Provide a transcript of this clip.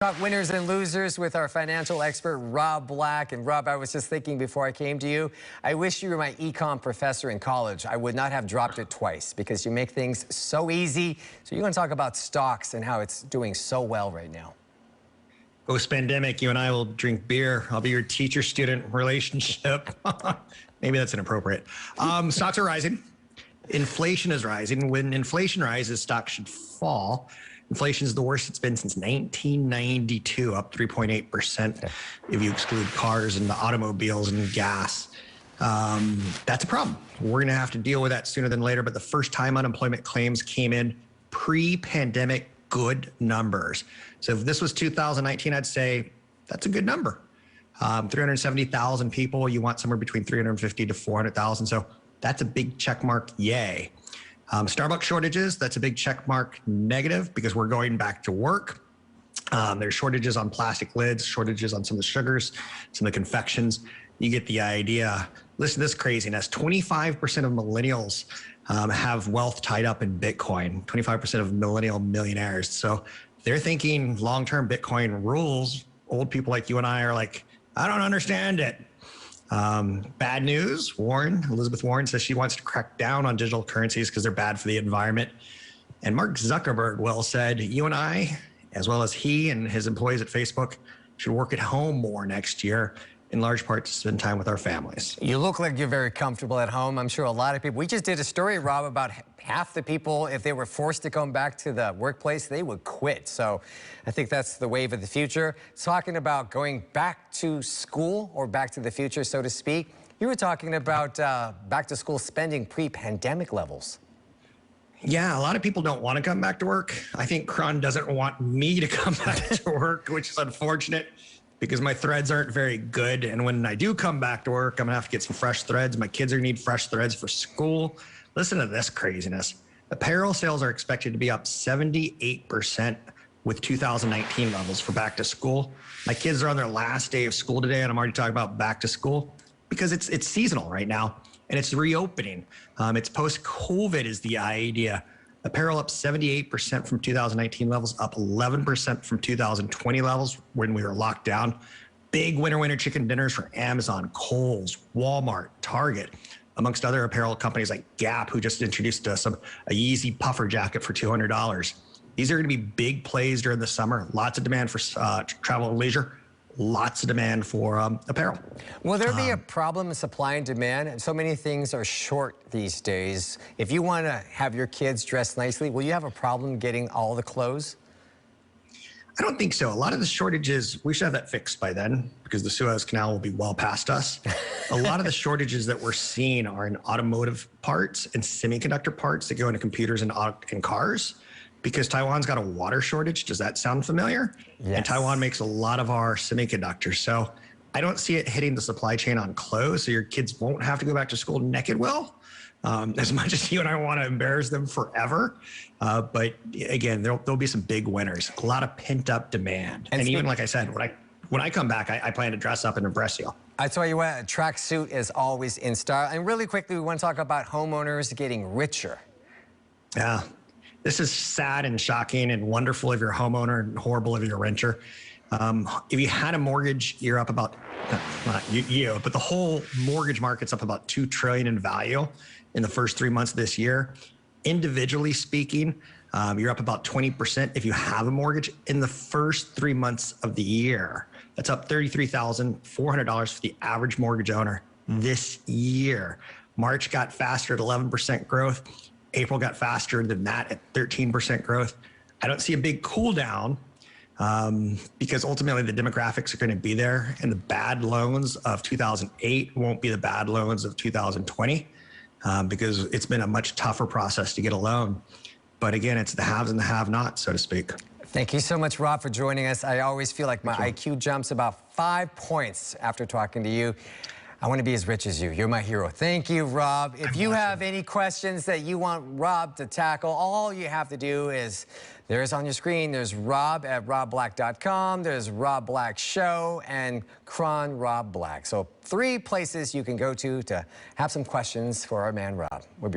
Talk winners and losers with our financial expert, Rob Black. And Rob, I was just thinking before I came to you, I wish you were my econ professor in college. I would not have dropped it twice because you make things so easy. So you're going to talk about stocks and how it's doing so well right now. Post-pandemic, you and I will drink beer. I'll be your teacher-student relationship. Maybe that's inappropriate. Stocks are rising. Inflation is rising. When inflation rises, stocks should fall. Inflation is the worst it's been since 1992, up 3.8% if you exclude cars and the automobiles and gas. That's a problem. We're going to have to deal with that sooner than later. But the first time unemployment claims came in pre-pandemic good numbers. So if this was 2019, I'd say that's a good number. 370,000 people, you want somewhere between 350 to 400,000. So that's a big check mark, yay. Starbucks shortages, that's a big check mark negative because we're going back to work. There's shortages on plastic lids, shortages on some of the sugars, some of the confections. You get the idea. Listen to this craziness. 25% of millennials have wealth tied up in Bitcoin, 25% of millennial millionaires. So they're thinking long-term Bitcoin rules. Old people like you and I are like, I don't understand it. Bad news, Elizabeth Warren says she wants to crack down on digital currencies because they're bad for the environment. And Mark Zuckerberg well said, you and I, as well as he and his employees at Facebook, should work at home more next year, in large part to spend time with our families. You look like you're very comfortable at home. I'm sure a lot of people, we just did a story, Rob, about half the people, if they were forced to come back to the workplace, they would quit. So I think that's the wave of the future. Talking about going back to school or back to the future, so to speak, you were talking about back to school spending pre-pandemic levels. Yeah, a lot of people don't want to come back to work. I think Cron doesn't want me to come back to work, which is unfortunate because my threads aren't very good. And when I do come back to work, I'm gonna have to get some fresh threads. My kids are gonna need fresh threads for school. Listen to this craziness. Apparel sales are expected to be up 78% with 2019 levels for back to school. My kids are on their last day of school today, and I'm already talking about back to school because it's seasonal right now and it's reopening. It's post-COVID is the idea. Apparel up 78% from 2019 levels, up 11% from 2020 levels when we were locked down. Big winter chicken dinners for Amazon, Kohl's, Walmart, Target, amongst other apparel companies like Gap, who just introduced us a Yeezy puffer jacket for $200. These are going to be big plays during the summer. Lots of demand for travel and leisure. Lots of demand for apparel. Will there be a problem in supply and demand? And so many things are short these days. If you want to have your kids dressed nicely, will you have a problem getting all the clothes? I don't think so. A lot of the shortages, we should have that fixed by then because the Suez Canal will be well past us. A lot of the shortages that we're seeing are in automotive parts and semiconductor parts that go into computers and cars. Because Taiwan's got a water shortage. Does that sound familiar? Yes. And Taiwan makes a lot of our semiconductors. So I don't see it hitting the supply chain on clothes. So your kids won't have to go back to school naked, as much as you and I want to embarrass them forever. But again, there'll be some big winners, a lot of pent up demand. And even like I said, when I come back, I plan to dress up and impress you. I tell you what, a tracksuit is always in style. And really quickly, we want to talk about homeowners getting richer. Yeah. This is sad and shocking and wonderful if you're a homeowner and horrible if you're a renter. If you had a mortgage, you're up about, not you, but the whole mortgage market's up about $2 trillion in value in the first 3 months of this year. Individually speaking, you're up about 20% if you have a mortgage in the first 3 months of the year. That's up $33,400 for the average mortgage owner this year. March got faster at 11% growth. April got faster than that at 13% growth. I don't see a big cool down because ultimately the demographics are going to be there, and the bad loans of 2008 won't be the bad loans of 2020 because it's been a much tougher process to get a loan. But again, it's the haves and the have-nots, so to speak. Thank you so much, Rob, for joining us. I always feel like my IQ jumps about 5 points after talking to you. I want to be as rich as you. You're my hero. Thank you, Rob. If you have any questions that you want Rob to tackle, all you have to do is, there's on your screen, there's Rob at robblack.com, there's Rob Black Show, and Cron Rob Black. So 3 places you can go to have some questions for our man, Rob. We'll be